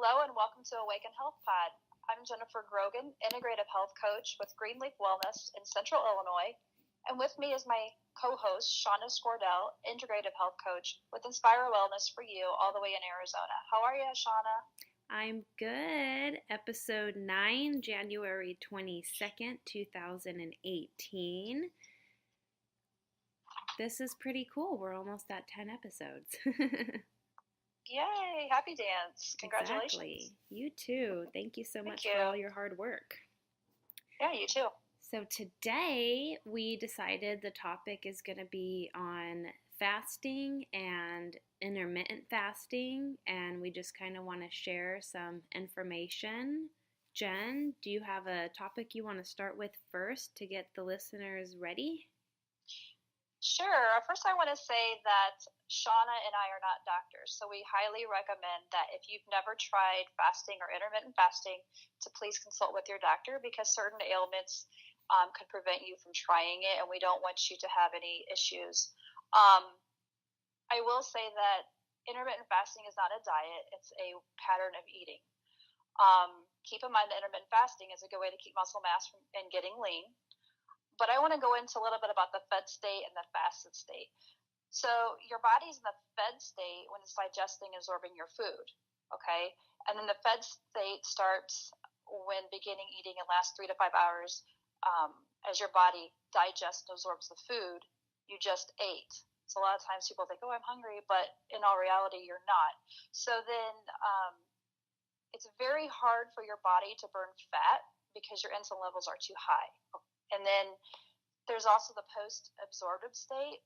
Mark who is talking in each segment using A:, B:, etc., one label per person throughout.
A: Hello and welcome to Awaken Health Pod. I'm Jennifer Grogan, Integrative Health Coach with Greenleaf Wellness in Central Illinois, and with me is my co-host, Shanna Scordel, Integrative Health Coach with Inspire Wellness for You all the way in Arizona. How are you, Shanna?
B: I'm good. Episode 9, January 22nd, 2018. This is pretty cool. We're almost at 10 episodes.
A: Yay, happy dance. Congratulations.
B: Exactly. You too. Thank you so much
A: you.
B: for all your hard work.
A: Yeah, you too.
B: So today we decided the topic is going to be on fasting and intermittent fasting, and we just kind of want to share some information. Jen, do you have a topic you want to start with first to get the listeners ready?
A: Sure. First, I want to say that Shauna and I are not doctors, so we highly recommend that if you've never tried fasting or intermittent fasting, to please consult with your doctor because certain ailments could prevent you from trying it, and we don't want you to have any issues. I will say that intermittent fasting is not a diet, it's a pattern of eating. Keep in mind that intermittent fasting is a good way to keep muscle mass and getting lean. But I want to go into a little bit about the fed state and the fasted state. So your body's in the fed state when it's digesting and absorbing your food, okay? And then the fed state starts when beginning eating and lasts 3 to 5 hours as your body digests and absorbs the food you just ate. So a lot of times people think, oh, I'm hungry, but in all reality, you're not. So then it's very hard for your body to burn fat because your insulin levels are too high. And then there's also the post-absorptive state.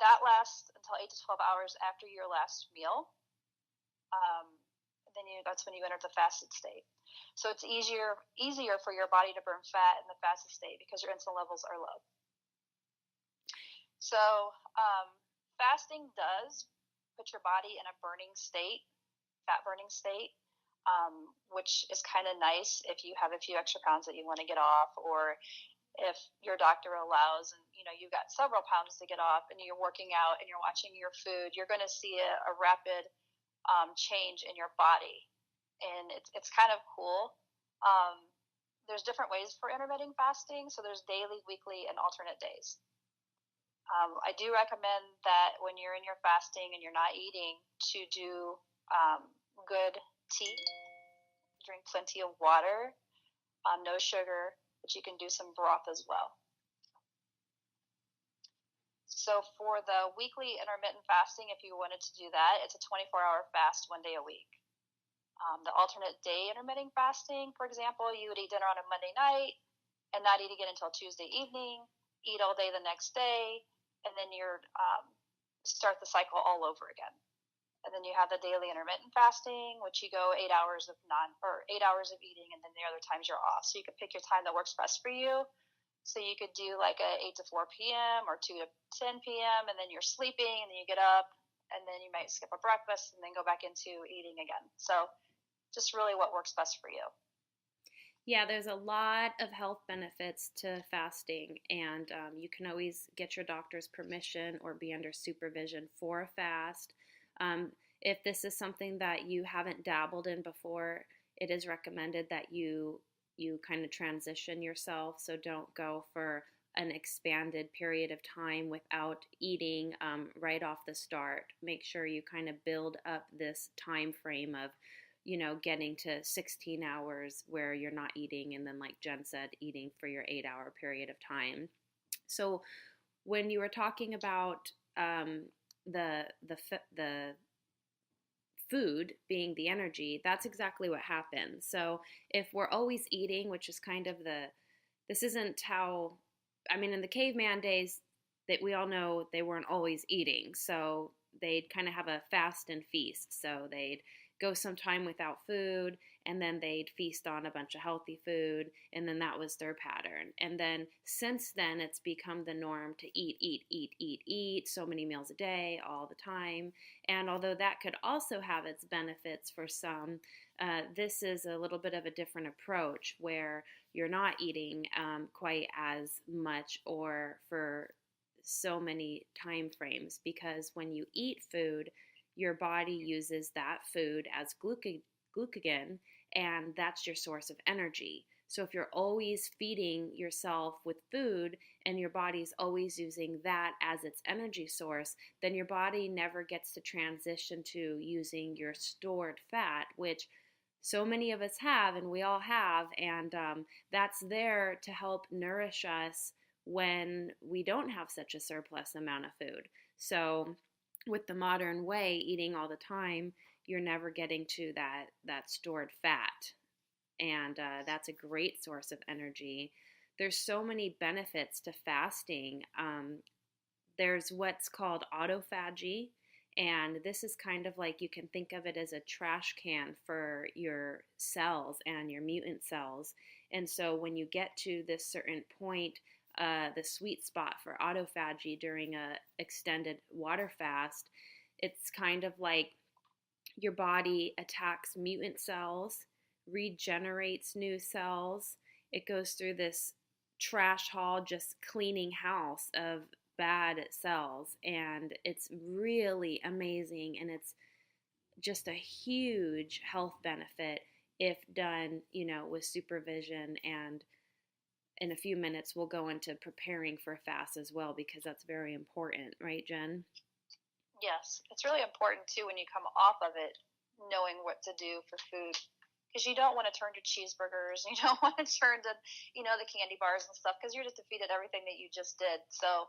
A: That lasts until 8 to 12 hours after your last meal. That's when you enter the fasted state. So it's easier for your body to burn fat in the fasted state because your insulin levels are low. So fasting does put your body in a burning state, fat burning state. Which is kind of nice if you have a few extra pounds that you want to get off, or if your doctor allows and you've got several pounds to get off and you're working out and you're watching your food, you're going to see a rapid change in your body, and it's kind of cool. There's different ways for intermittent fasting, so there's daily, weekly, and alternate days. I do recommend that when you're in your fasting and you're not eating, to do good tea, drink plenty of water, no sugar, but you can do some broth as well. So for the weekly intermittent fasting, if you wanted to do that, it's a 24-hour fast 1 day a week. The alternate day intermittent fasting, for example, you would eat dinner on a Monday night and not eat again until Tuesday evening, eat all day the next day, and then you're start the cycle all over again. And then you have the daily intermittent fasting, which you go 8 hours of 8 hours of eating, and then the other times you're off. So you can pick your time that works best for you. So you could do like a 8 to 4 p.m. or 2 to 10 p.m. and then you're sleeping, and then you get up, and then you might skip a breakfast and then go back into eating again. So just really what works best for you.
B: Yeah, there's a lot of health benefits to fasting, and you can always get your doctor's permission or be under supervision for a fast. If this is something that you haven't dabbled in before, it is recommended that you kind of transition yourself. So don't go for an expanded period of time without eating right off the start. Make sure you kind of build up this time frame of, getting to 16 hours where you're not eating, and then, like Jen said, eating for your 8-hour period of time. So when you were talking about the food being the energy, that's exactly what happens. So if we're always eating, which is kind of this isn't how, in the caveman days, that we all know they weren't always eating. So they'd kind of have a fast and feast. So they'd go some time without food, and then they'd feast on a bunch of healthy food, and then that was their pattern. And then since then, it's become the norm to eat so many meals a day, all the time. And although that could also have its benefits for some, this is a little bit of a different approach where you're not eating quite as much or for so many time frames, because when you eat food, your body uses that food as glucagon, and that's your source of energy. So if you're always feeding yourself with food and your body's always using that as its energy source, then your body never gets to transition to using your stored fat, which so many of us have, and we all have, and that's there to help nourish us when we don't have such a surplus amount of food. So with the modern way, eating all the time, you're never getting to that stored fat, and that's a great source of energy. There's so many benefits to fasting. There's what's called autophagy, and this is kind of like, you can think of it as a trash can for your cells and your mutant cells. And so when you get to this certain point, the sweet spot for autophagy during a extended water fast, it's kind of like your body attacks mutant cells, regenerates new cells. It goes through this trash haul, just cleaning house of bad cells, and it's really amazing, and it's just a huge health benefit if done, with supervision. And in a few minutes we'll go into preparing for a fast as well, because that's very important, right, Jen?
A: Yes, it's really important too when you come off of it, knowing what to do for food. Because you don't want to turn to cheeseburgers, you don't want to turn to, the candy bars and stuff, because you're just defeated everything that you just did. So,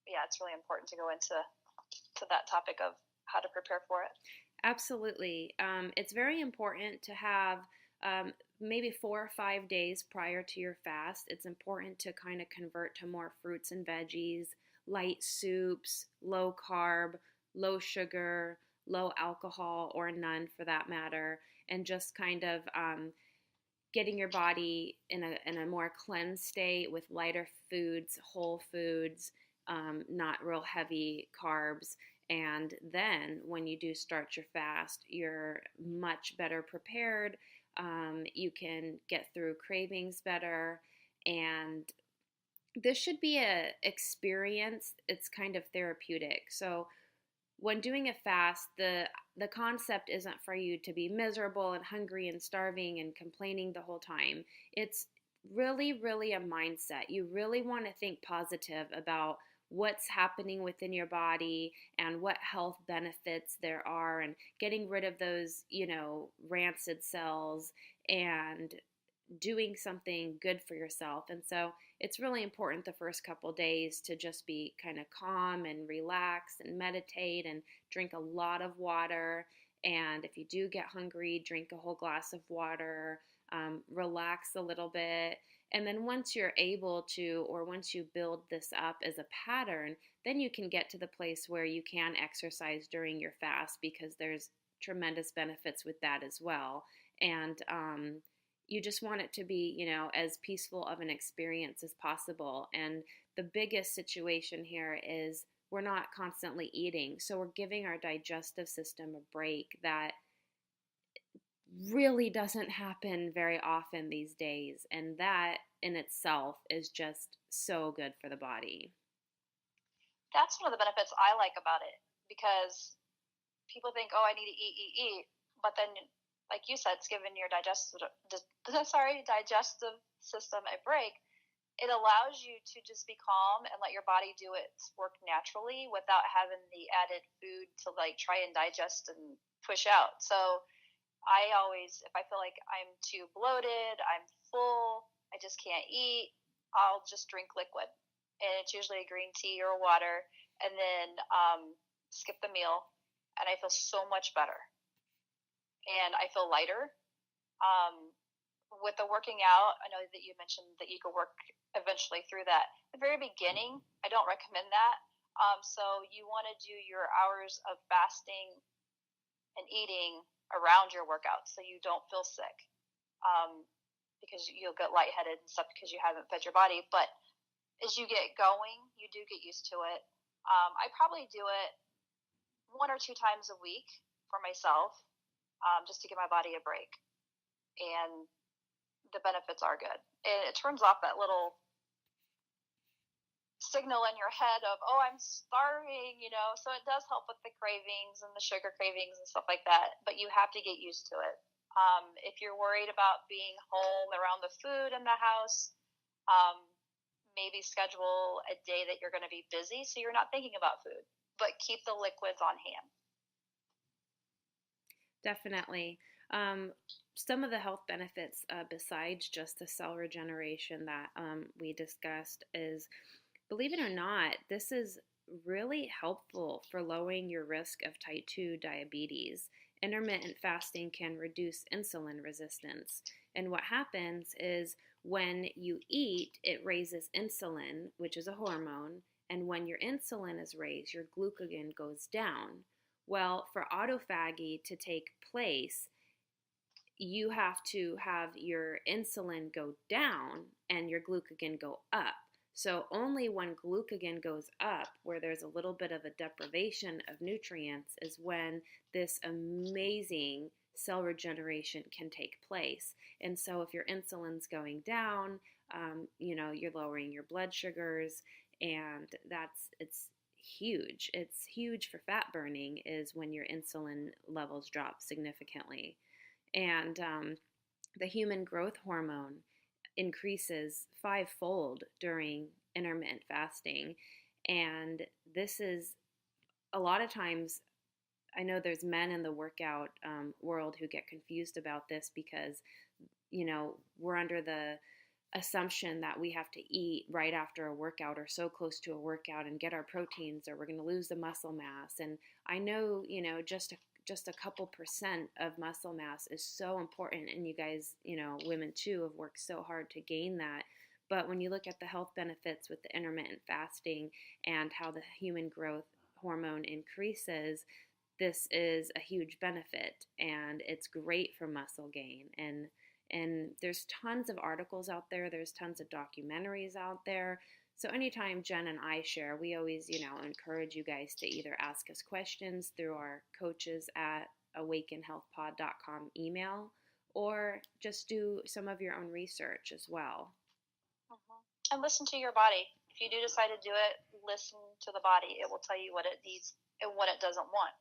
A: yeah, it's really important to go into that topic of how to prepare for it.
B: Absolutely. It's very important to have maybe 4 or 5 days prior to your fast. It's important to kind of convert to more fruits and veggies, light soups, low carb, low sugar, low alcohol, or none for that matter, and just kind of getting your body in a more cleansed state with lighter foods, whole foods, not real heavy carbs. And then when you do start your fast, you're much better prepared. You can get through cravings better. And this should be a experience. It's kind of therapeutic. So when doing a fast, the concept isn't for you to be miserable and hungry and starving and complaining the whole time. It's really, really a mindset. You really want to think positive about what's happening within your body and what health benefits there are, and getting rid of those, rancid cells, and doing something good for yourself. And so it's really important the first couple days to just be kind of calm and relax and meditate and drink a lot of water. And if you do get hungry, drink a whole glass of water, relax a little bit. And then once you're able to, or once you build this up as a pattern, then you can get to the place where you can exercise during your fast, because there's tremendous benefits with that as well. And you just want it to be, as peaceful of an experience as possible. And the biggest situation here is we're not constantly eating. So we're giving our digestive system a break that really doesn't happen very often these days. And that in itself is just so good for the body.
A: That's one of the benefits I like about it, because people think, oh, I need to eat. But then, like you said, it's giving your digestive system a break. It allows you to just be calm and let your body do its work naturally without having the added food to try and digest and push out. So I always, if I feel like I'm too bloated, I'm full, I just can't eat, I'll just drink liquid. And it's usually a green tea or water, and then skip the meal. And I feel so much better. And I feel lighter. With the working out, I know that you mentioned that you could work eventually through that. At the very beginning, I don't recommend that. So you want to do your hours of fasting and eating around your workout, so you don't feel sick, because you'll get lightheaded and stuff because you haven't fed your body. But as you get going, you do get used to it. I probably do it 1 or 2 times a week for myself, just to give my body a break. And the benefits are good. And it turns off that little signal in your head of, oh, I'm starving, so it does help with the cravings and the sugar cravings and stuff like that, but you have to get used to it. If you're worried about being home around the food in the house, maybe schedule a day that you're going to be busy so you're not thinking about food, but keep the liquids on hand.
B: Definitely. Some of the health benefits, besides just the cell regeneration that we discussed, is, believe it or not, this is really helpful for lowering your risk of type 2 diabetes. Intermittent fasting can reduce insulin resistance. And what happens is when you eat, it raises insulin, which is a hormone. And when your insulin is raised, your glucagon goes down. Well, for autophagy to take place, you have to have your insulin go down and your glucagon go up. So only when glucagon goes up, where there's a little bit of a deprivation of nutrients, is when this amazing cell regeneration can take place. And so if your insulin's going down, you're lowering your blood sugars, and it's huge. It's huge for fat burning is when your insulin levels drop significantly. And the human growth hormone increases fivefold during intermittent fasting. And this is a lot of times, I know there's men in the workout world who get confused about this because, we're under the assumption that we have to eat right after a workout or so close to a workout and get our proteins or we're going to lose the muscle mass. And I know, just a couple percent of muscle mass is so important, and you guys, women too, have worked so hard to gain that. But when you look at the health benefits with the intermittent fasting and how the human growth hormone increases, this is a huge benefit, and it's great for muscle gain. And there's tons of articles out there, there's tons of documentaries out there. So anytime Jen and I share, we always, encourage you guys to either ask us questions through our coaches at awakenhealthpod.com email, or just do some of your own research as well.
A: And listen to your body. If you do decide to do it, listen to the body. It will tell you what it needs and what it doesn't want.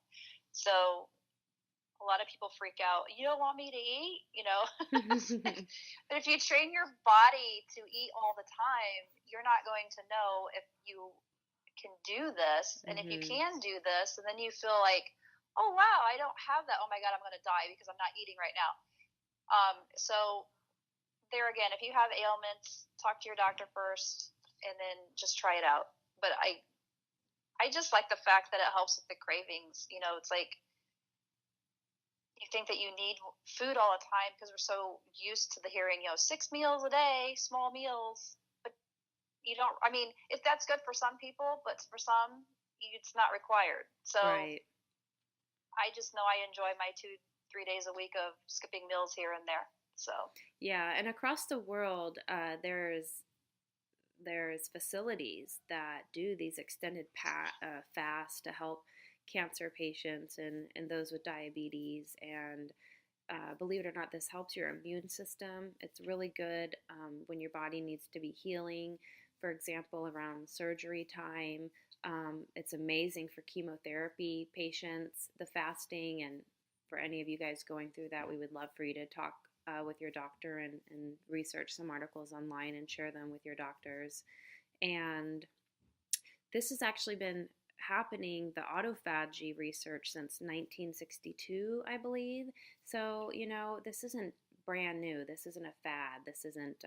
A: So a lot of people freak out. You don't want me to eat, But if you train your body to eat all the time, you're not going to know if you can do this. And if you can do this, and then you feel like, oh, wow, I don't have that. Oh, my God, I'm going to die because I'm not eating right now. So there again, if you have ailments, talk to your doctor first and then just try it out. But I just like the fact that it helps with the cravings. It's like, you think that you need food all the time because we're so used to the hearing, 6 meals a day, small meals. But you don't, if that's good for some people, but for some, it's not required. So right. I just know I enjoy my 2-3 days a week of skipping meals here and there. So
B: yeah, and across the world, there's facilities that do these extended fasts to help cancer patients and those with diabetes. And believe it or not, this helps your immune system. It's really good when your body needs to be healing. For example, around surgery time, it's amazing for chemotherapy patients, the fasting. And for any of you guys going through that, we would love for you to talk with your doctor and research some articles online and share them with your doctors. And this has actually been happening, the autophagy research, since 1962, I believe. So, this isn't brand new. This isn't a fad. This isn't,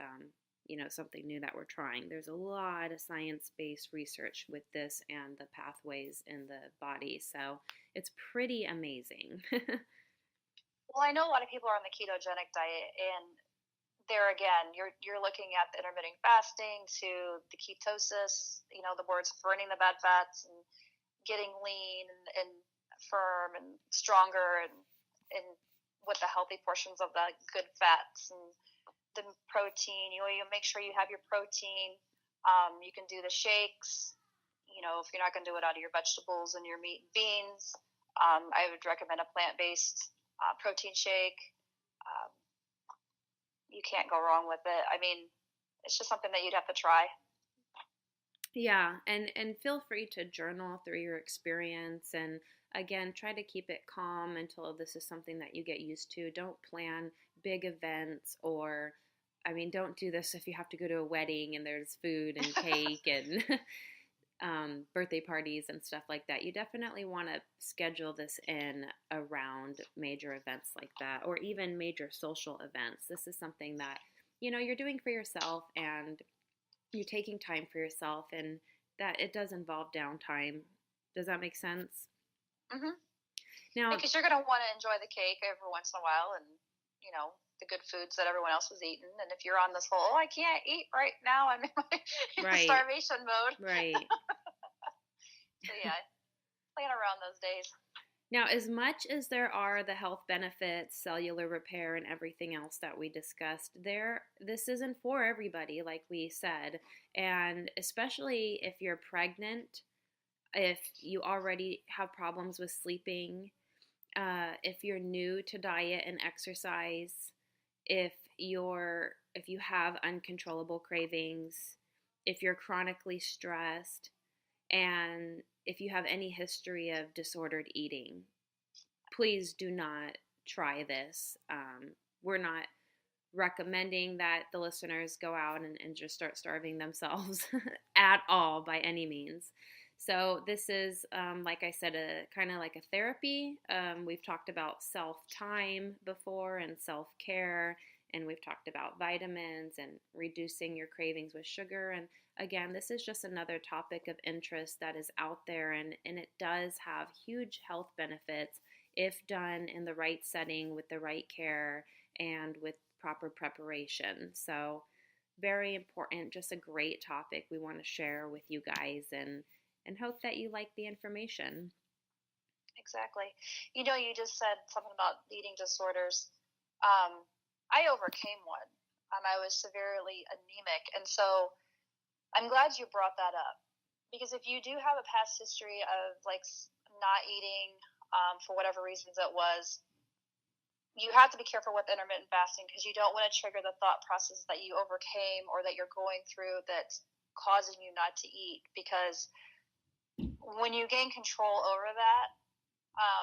B: something new that we're trying. There's a lot of science-based research with this and the pathways in the body. So it's pretty amazing.
A: Well, I know a lot of people are on the ketogenic diet, and there again, you're looking at the intermittent fasting to the ketosis, the words burning the bad fats and getting lean and firm and stronger and with the healthy portions of the good fats and the protein. You make sure you have your protein. You can do the shakes, if you're not going to do it out of your vegetables and your meat and beans. I would recommend a plant-based protein shake. You can't go wrong with it. It's just something that you'd have to try.
B: Yeah, and feel free to journal through your experience, and again, try to keep it calm until this is something that you get used to. Don't plan big events, or I mean, don't do this if you have to go to a wedding and there's food and cake and birthday parties and stuff like that. You definitely want to schedule this in around major events like that, or even major social events. This is something that, you're doing for yourself, and you're taking time for yourself, and that it does involve downtime. Does that make sense?
A: Hmm.
B: Now,
A: Because you're going to want to enjoy the cake every once in a while, and the good foods that everyone else was eating. And if you're on this whole, oh, I can't eat right now, I'm in my
B: right,
A: starvation mode.
B: right.
A: So yeah, plan around those days.
B: Now, as much as there are the health benefits, cellular repair, and everything else that we discussed, this isn't for everybody, like we said. And especially if you're pregnant, if you already have problems with sleeping, if you're new to diet and exercise, if you have uncontrollable cravings, if you're chronically stressed, and if you have any history of disordered eating, please do not try this. We're not recommending that the listeners go out and just start starving themselves at all by any means. So this is, like I said, a kind of like a therapy. We've talked about self-time before and self-care, and we've talked about vitamins and reducing your cravings with sugar. And again, this is just another topic of interest that is out there, and it does have huge health benefits if done in the right setting with the right care and with proper preparation. So, very important, just a great topic we want to share with you guys, and hope that you like the information.
A: Exactly. You just said something about eating disorders. I overcame one. I was severely anemic, and so I'm glad you brought that up, because if you do have a past history of like not eating for whatever reasons it was, you have to be careful with intermittent fasting, because you don't want to trigger the thought process that you overcame or that you're going through that's causing you not to eat. Because when you gain control over that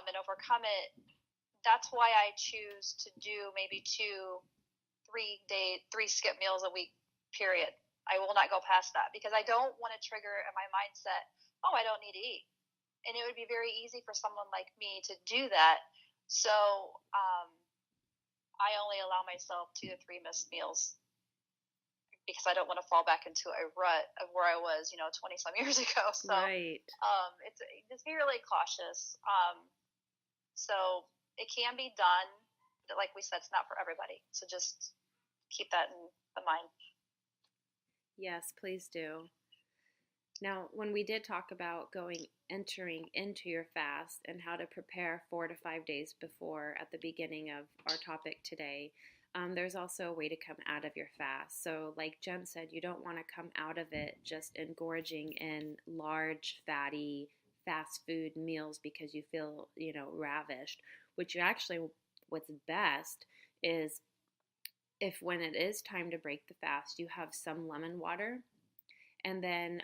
A: and overcome it, that's why I choose to do maybe 3 skip meals a week, period. I will not go past that, because I don't want to trigger in my mindset, oh, I don't need to eat. And it would be very easy for someone like me to do that. So I only allow myself 2 to 3 missed meals, because I don't want to fall back into a rut of where I was, 20 some years ago. So
B: Right.
A: it's just be really cautious. So it can be done, but like we said, it's not for everybody. So just keep that in the mind.
B: Yes, please do. Now, when we did talk about entering into your fast and how to prepare 4 to 5 days before at the beginning of our topic today, there's also a way to come out of your fast. So, like Jen said, you don't want to come out of it just engorging in large, fatty, fast food meals because you feel, ravished. What's best is if when it is time to break the fast, you have some lemon water, and then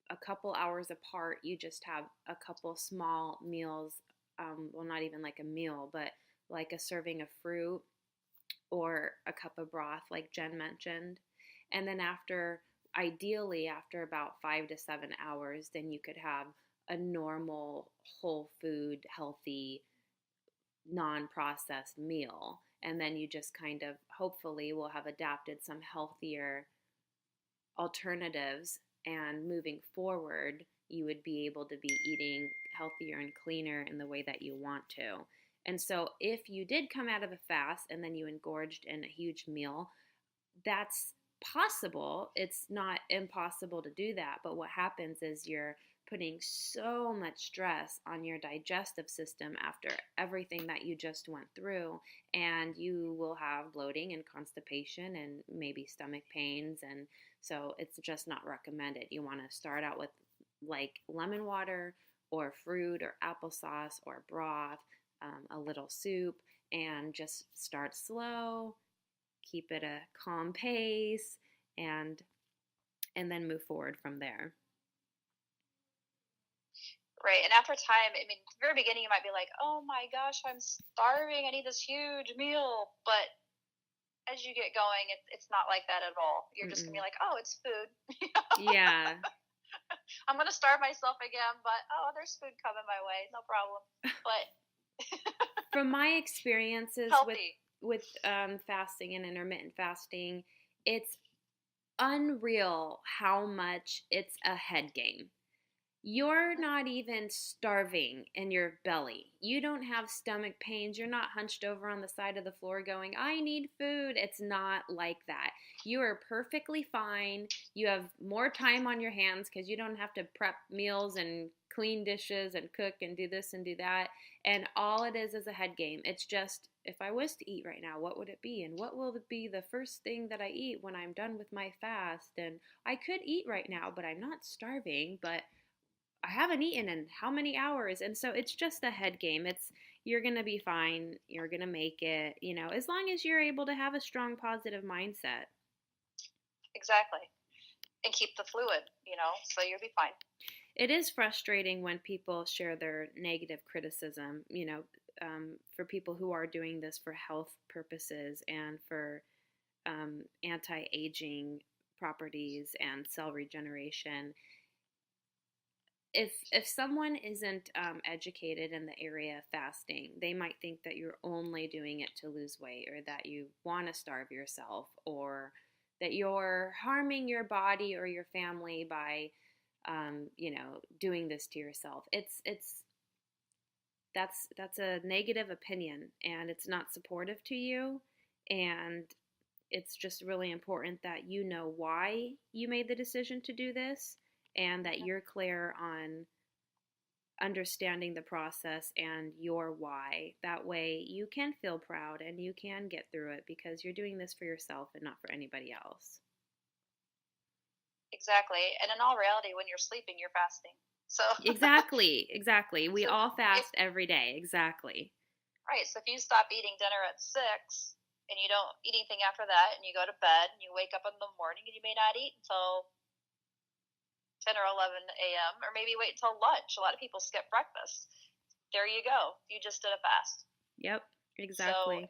B: a couple hours apart, you just have a couple small meals. Well, not even like a meal, but like a serving of fruit or a cup of broth, like Jen mentioned. And then ideally, after about 5 to 7 hours, then you could have a normal, whole food, healthy, non processed meal. And then you just kind of hopefully will have adapted some healthier alternatives, and moving forward you would be able to be eating healthier and cleaner in the way that you want to. And so if you did come out of a fast and then you engorged in a huge meal, that's possible. It's not impossible to do that, but what happens is you're putting so much stress on your digestive system after everything that you just went through, and you will have bloating and constipation and maybe stomach pains, and so it's just not recommended. You want to start out with like lemon water or fruit or applesauce or broth, a little soup, and just start slow, keep it a calm pace, and then move forward from there.
A: Right. And after time, I mean, at the very beginning, you might be like, oh my gosh, I'm starving. I need this huge meal. But as you get going, it's not like that at all. You're just going to be
B: Mm-mm.
A: like, oh, it's food.
B: Yeah.
A: I'm going to starve myself again, but oh, there's food coming my way. No problem. But
B: From my experiences with
A: healthy.
B: fasting and intermittent fasting, it's unreal how much it's a head game. You're
A: Mhm.
B: not even starving in your belly. You don't have stomach pains. You're not hunched over on the side of the floor going, I need food. It's not like that. You are perfectly fine. You have more time on your hands because you don't have to prep meals and clean dishes and cook and do this and do that. And all it is a head game. It's just, if I was to eat right now, what would it be? And what will it be the first thing that I eat when I'm done with my fast? And I could eat right now, but I'm not starving. But I haven't eaten in how many hours? And so it's just a head game. It's you're going to be fine. You're going to make it, as long as you're able to have a strong positive mindset.
A: Exactly. And keep the fluid, so you'll be fine.
B: It is frustrating when people share their negative criticism, for people who are doing this for health purposes and for anti aging properties and cell regeneration. If someone isn't educated in the area of fasting, they might think that you're only doing it to lose weight, or that you want to starve yourself, or that you're harming your body or your family by, doing this to yourself. It's that's a negative opinion, and it's not supportive to you, and it's just really important that you know why you made the decision to do this, and that
A: Mhm.
B: you're clear on understanding the process and your why. That way you can feel proud and you can get through it because you're doing this for yourself and not for anybody else.
A: Exactly. And in all reality, when you're sleeping, you're fasting. So,
B: Exactly, exactly. We
A: so
B: all
A: if
B: fast every day. Exactly.
A: right, so if you stop eating dinner at 6 and you don't eat anything after that, and you go to bed and you wake up in the morning and you may not eat until 10 or 11 a.m., or maybe wait until lunch. A lot of people skip breakfast. There you go. You just did a fast.
B: Yep,
A: So
B: exactly.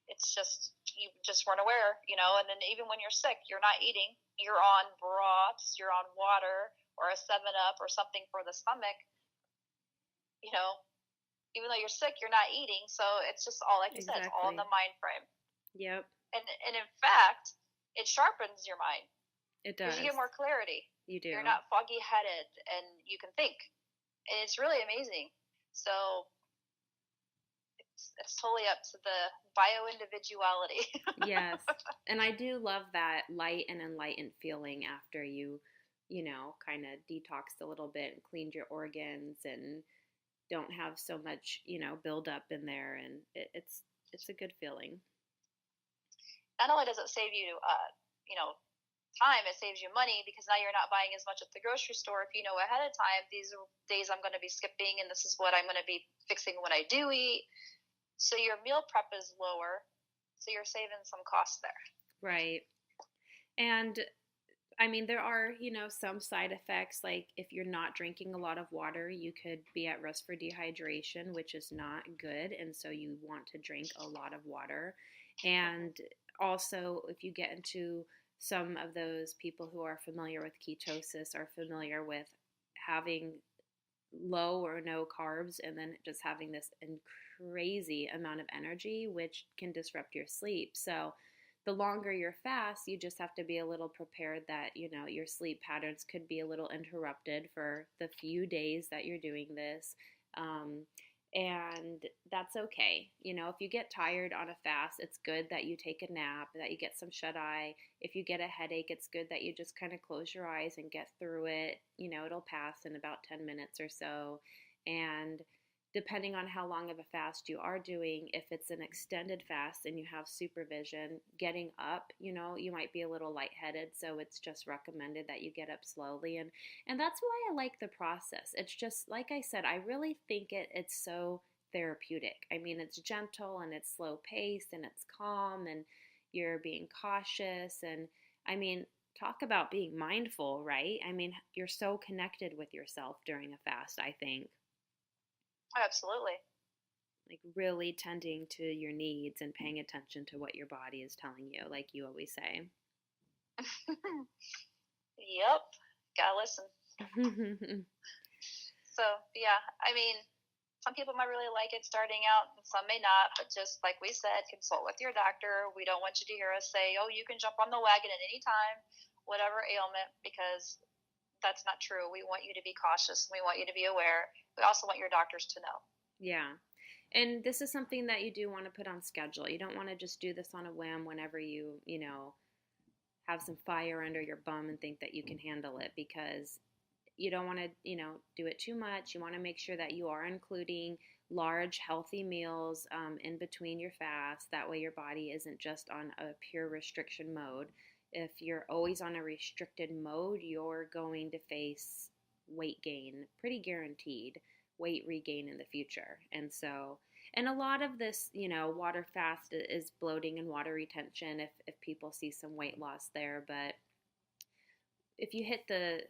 A: it's just, you just weren't aware. And then even when you're sick, you're not eating. You're on broths, you're on water or a 7-Up or something for the stomach. You know, even though you're sick, you're not eating. So it's just all, like you said, it's all in
B: Exactly.
A: the mind frame.
B: Yep,
A: And in fact, it sharpens your mind
B: it
A: because you
B: does.
A: get more clarity.
B: You
A: You're
B: do.
A: not foggy headed and you can think. And it's really amazing. So it's totally up to the bio individuality.
B: Yes. And I do love that light and enlightened feeling after you kind of detoxed a little bit and cleaned your organs and don't have so much, build up in there. And it's a good feeling.
A: Not only does it save you, time, it saves you money because now you're not buying as much at the grocery store. If you know ahead of time, these are days I'm going to be skipping, and this is what I'm going to be fixing when I do eat. So your meal prep is lower. So you're saving some costs there.
B: Right. And I mean, there are, some side effects. Like if you're not drinking a lot of water, you could be at risk for dehydration, which is not good. And so you want to drink a lot of water. And also, if you get into some of those people who are familiar with ketosis, are familiar with having low or no carbs and then just having this crazy amount of energy, which can disrupt your sleep. So, the longer your fast, you just have to be a little prepared that, your sleep patterns could be a little interrupted for the few days that you're doing this. Um, and that's okay. If you get tired on a fast, it's good that you take a nap, that you get some shut eye. If you get a headache, it's good that you just kind of close your eyes and get through it. It'll pass in about 10 minutes or so. And depending on how long of a fast you are doing, if it's an extended fast and you have supervision, getting up, you might be a little lightheaded. So it's just recommended that you get up slowly. And that's why I like the process. It's just, like I said, I really think it's so therapeutic. I mean, it's gentle and it's slow paced and it's calm and you're being cautious. And I mean, talk about being mindful, right? I mean, you're so connected with yourself during a fast, I think.
A: Absolutely.
B: Like really tending to your needs and paying attention to what your body is telling you, like you always say.
A: Yep. Gotta listen. So, yeah, I mean, some people might really like it starting out, and some may not, but just like we said, consult with your doctor. We don't want you to hear us say, oh, you can jump on the wagon at any time, whatever ailment, because that's not true. We want you to be cautious. We want you to be aware. We also want your doctors to know.
B: Yeah. And this is something that you do want to put on schedule. You don't want to just do this on a whim whenever you have some fire under your bum and think that you can handle it, because you don't want to, do it too much. You want to make sure that you are including large, healthy meals in between your fasts. That way your body isn't just on a pure restriction mode. If you're always on a restricted mode, you're going to face weight gain, pretty guaranteed weight regain in the future. And a lot of this, water fast is bloating and water retention if people see some weight loss there. But if you hit the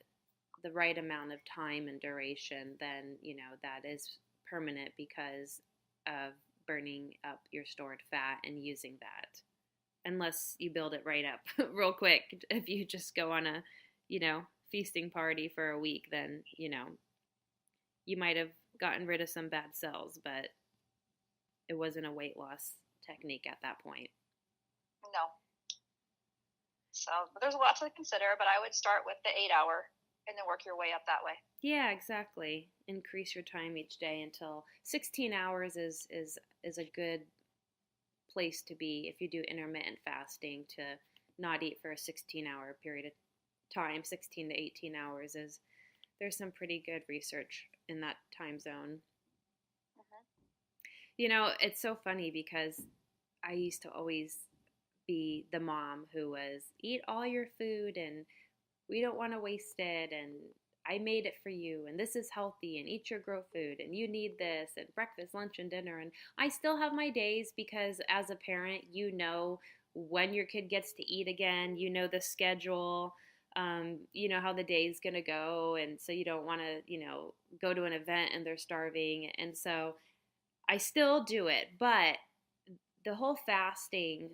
B: right amount of time and duration, then that is permanent because of burning up your stored fat and using that. Unless you build it right up real quick. If you just go on a, feasting party for a week, then, you might have gotten rid of some bad cells, but it wasn't a weight loss technique at that point.
A: No. So there's a lot to consider, but I would start with the 8 hour and then work your way up that way.
B: Yeah, exactly. Increase your time each day until 16 hours is a good place to be if you do intermittent fasting, to not eat for a 16-hour period of time. 16 to 18 hours there's some pretty good research in that time zone. It's so funny because I used to always be the mom who was eat all your food and we don't want to waste it, and I made it for you, and this is healthy, and eat your grow food, and you need this, and breakfast, lunch, and dinner. And I still have my days because as a parent, when your kid gets to eat again, the schedule, how the day's going to go. And so you don't want to, go to an event and they're starving. And so I still do it. But the whole fasting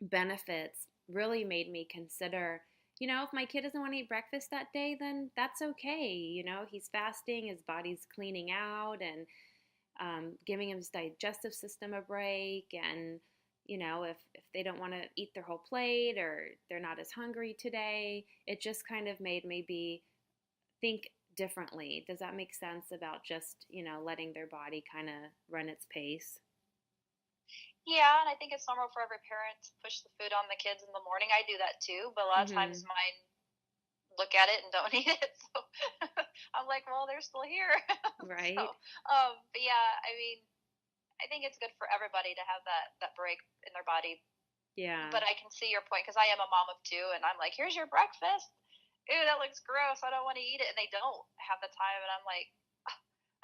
B: benefits really made me consider, if my kid doesn't want to eat breakfast that day, then that's okay. He's fasting, his body's cleaning out, and giving his digestive system a break. And, if they don't want to eat their whole plate or they're not as hungry today, it just kind of made me think differently. Does that make sense about just, letting their body kind of run its pace?
A: Yeah, and I think it's normal for every parent to push the food on the kids in the morning. I do that too, but a lot of times mine look at it and don't eat it. So I'm like, well, they're still here.
B: Right.
A: So, but yeah, I mean, I think it's good for everybody to have that break in their body.
B: Yeah.
A: But I can see your point because I am a mom of two, and I'm like, here's your breakfast. Ew, that looks gross. I don't want to eat it. And they don't have the time, and I'm like,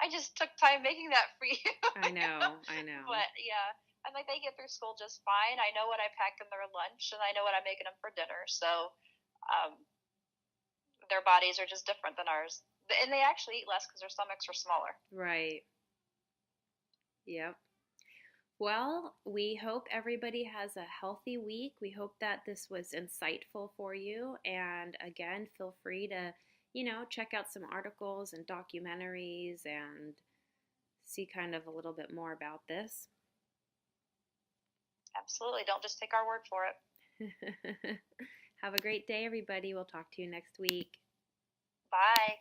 A: I just took time making that for you.
B: I know.
A: But yeah. I'm like, they get through school just fine. I know what I packed in their lunch, and I know what I'm making them for dinner. So their bodies are just different than ours. And they actually eat less because their stomachs are smaller.
B: Right. Yep. Well, we hope everybody has a healthy week. We hope that this was insightful for you. And again, feel free to, check out some articles and documentaries and see kind of a little bit more about this.
A: Absolutely. Don't just take our word for it.
B: Have a great day, everybody. We'll talk to you next week.
A: Bye.